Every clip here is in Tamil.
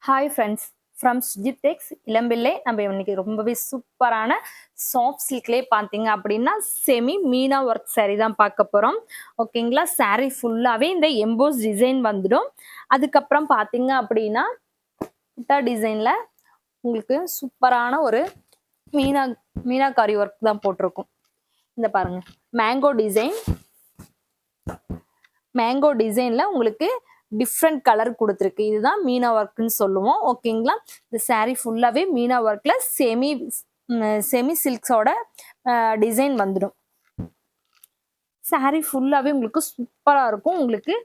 ஹாய் ஃப்ரெண்ட்ஸ், ஃப்ரம் சுஜித்தெக்ஸ் இளம்பிள்ளை. நம்ம இன்னைக்கு ரொம்பவே சூப்பரான சாஃப்ட் சில்க்லேயே பார்த்தீங்க அப்படின்னா செமி மீனா ஒர்க் saree தான் பார்க்க போகிறோம். ஓகேங்களா? saree ஃபுல்லாகவே இந்த எம்போஸ் டிசைன் வந்துடும். அதுக்கப்புறம் பார்த்தீங்க அப்படின்னா புட்டா டிசைனில் உங்களுக்கு சூப்பரான ஒரு மீனாக்காரி ஒர்க் தான் போட்டிருக்கும். இந்த பாருங்க, மேங்கோ டிசைனில் உங்களுக்கு டிஃப்ரெண்ட் கலர் கொடுத்துருக்கு. இதுதான் மீனா ஒர்க்னு சொல்லுவோம். ஓகேங்களா? இந்த saree ஃபுல்லாகவே மீனா ஒர்க்கில் செமி சில்க்ஸோட டிசைன் வந்துடும். saree ஃபுல்லாகவே உங்களுக்கு சூப்பராக இருக்கும். உங்களுக்கு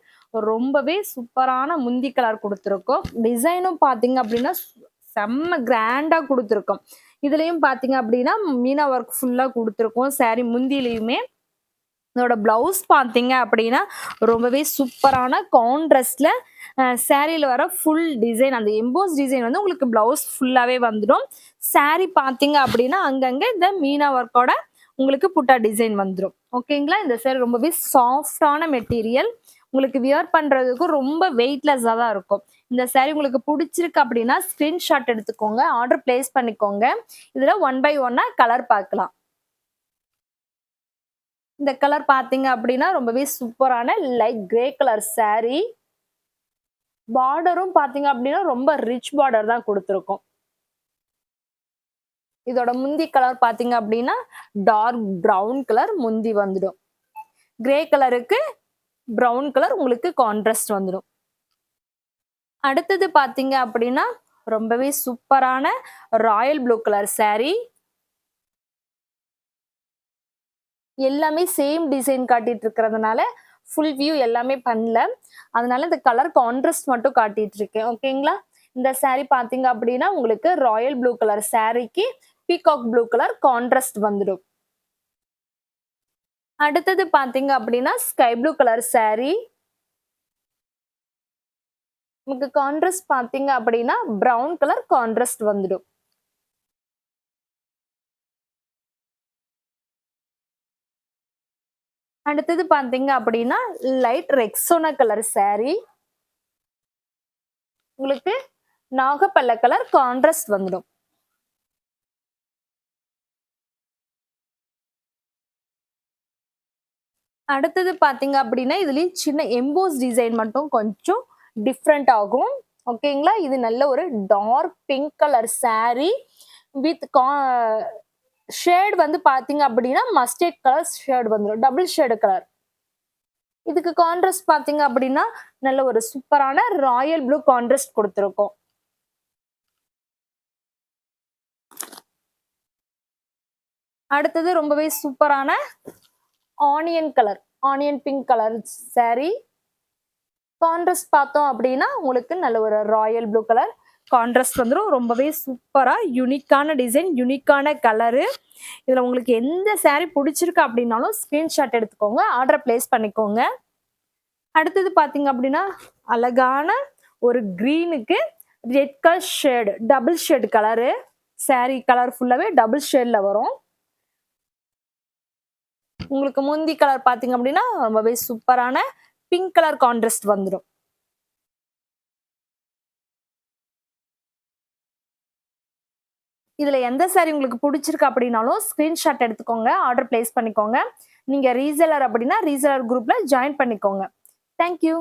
ரொம்பவே சூப்பரான முந்தி கலர் கொடுத்துருக்கோம். டிசைனும் பார்த்தீங்க அப்படின்னா செம்ம கிராண்டாக கொடுத்துருக்கோம். இதுலேயும் பார்த்தீங்க அப்படின்னா மீனா ஒர்க் ஃபுல்லாக கொடுத்துருக்கோம். saree முந்திலையுமே இதோட பிளவுஸ் பார்த்தீங்க அப்படின்னா ரொம்பவே சூப்பரான கான்ட்ராஸ்ட்ல சாரியில் வர ஃபுல் டிசைன், அந்த எம்போஸ் டிசைன் வந்து உங்களுக்கு பிளவுஸ் ஃபுல்லாகவே வந்துடும். saree பார்த்தீங்க அப்படின்னா அங்கங்கே இந்த மீனா ஒர்க்கோட உங்களுக்கு புட்டா டிசைன் வந்துடும். ஓகேங்களா? இந்த saree ரொம்பவே சாஃப்டான மெட்டீரியல், உங்களுக்கு வியர் பண்ணுறதுக்கும் ரொம்ப வெயிட்லெஸ்ஸாக தான் இருக்கும். இந்த saree உங்களுக்கு பிடிச்சிருக்கு அப்படின்னா ஸ்க்ரீன்ஷாட் எடுத்துக்கோங்க, ஆர்டர் பிளேஸ் பண்ணிக்கோங்க. இதில் 1 by 1 கலர் பார்க்கலாம். இந்த கலர் பார்த்தீங்க அப்படின்னா ரொம்பவே சூப்பரான லைட் கிரே கலர் saree. பார்டரும் பார்த்தீங்க அப்படின்னா ரொம்ப ரிச் பார்டர் தான் கொடுத்துருக்கோம். இதோட முந்தி கலர் பார்த்தீங்க அப்படின்னா டார்க் ப்ரௌன் கலர் முந்தி வந்துடும். கிரே கலருக்கு ப்ரௌன் கலர் உங்களுக்கு கான்ட்ராஸ்ட் வந்துடும். அடுத்தது பார்த்தீங்க அப்படின்னா ரொம்பவே சூப்பரான ராயல் ப்ளூ கலர் saree. எல்லாமே சேம் டிசைன் காட்டிட்டு இருக்கிறதுனால ஃபுல் வியூ எல்லாமே பண்ணல, அதனால இந்த கலர் கான்ட்ராஸ்ட் மட்டும் காட்டிட்டு இருக்கேன். ஓகேங்களா? இந்த saree பார்த்தீங்க அப்படின்னா உங்களுக்கு ராயல் ப்ளூ கலர் சாரிக்கு பீகாக் ப்ளூ கலர் கான்ட்ராஸ்ட் வந்துடும். அடுத்தது பார்த்தீங்க அப்படின்னா ஸ்கை ப்ளூ கலர் saree. உங்களுக்கு கான்ட்ராஸ்ட் பார்த்தீங்க அப்படின்னா ப்ரௌன் கலர் கான்ட்ராஸ்ட் வந்துடும். அடுத்தது பார்த்தீங்க அப்படின்னா லைட் ரெக்ஸோனா கலர் saree. உங்களுக்கு நாகப்பல்ல கலர் கான்ட்ராஸ்ட் வந்துடும். அடுத்தது பார்த்தீங்க அப்படின்னா இதுலயும் சின்ன எம்போஸ் டிசைன் மட்டும் கொஞ்சம் டிஃப்ரெண்ட் ஆகும். ஓகேங்களா? இது நல்ல ஒரு dark pink colour saree with shade வந்து பார்த்தீங்க அப்படின்னா மஸ்டர்ட் கலர் ஷேட் வந்துடும், டபுள் ஷேடு கலர். இதுக்கு கான்ட்ராஸ்ட் பார்த்தீங்க அப்படின்னா நல்ல ஒரு சூப்பரான ராயல் ப்ளூ கான்ட்ராஸ்ட் கொடுத்துருக்கோம். அடுத்தது ரொம்பவே சூப்பரான onion pink colour saree. Contrast பார்த்தோம் அப்படின்னா உங்களுக்கு நல்ல ஒரு ராயல் ப்ளூ கலர் கான்ட்ராஸ்ட் வந்துடும். ரொம்பவே சூப்பராக யூனிக்கான டிசைன், யூனிக்கான கலரு. இதில் உங்களுக்கு எந்த saree பிடிச்சிருக்கு அப்படின்னாலும் ஸ்க்ரீன்ஷாட் எடுத்துக்கோங்க, ஆர்டர் பிளேஸ் பண்ணிக்கோங்க. அடுத்தது பார்த்தீங்க அப்படின்னா அழகான ஒரு க்ரீனுக்கு red colour shade, double shade colour. saree colour ஃபுல்லாகவே டபுள் ஷேடில் வரும். உங்களுக்கு முந்தி கலர் பார்த்தீங்க அப்படின்னா ரொம்பவே சூப்பரான பிங்க் கலர் கான்ட்ராஸ்ட் வந்துடும். இதுல எந்த saree உங்களுக்கு பிடிச்சிருக்கு அப்படின்னாலும் ஸ்கிரீன்ஷாட் எடுத்துக்கோங்க, ஆர்டர் பிளேஸ் பண்ணிக்கோங்க. நீங்க ரீசெலர் அப்படின்னா ரீசெலர் குரூப்ல ஜாயின் பண்ணிக்கோங்க. தேங்க்யூ.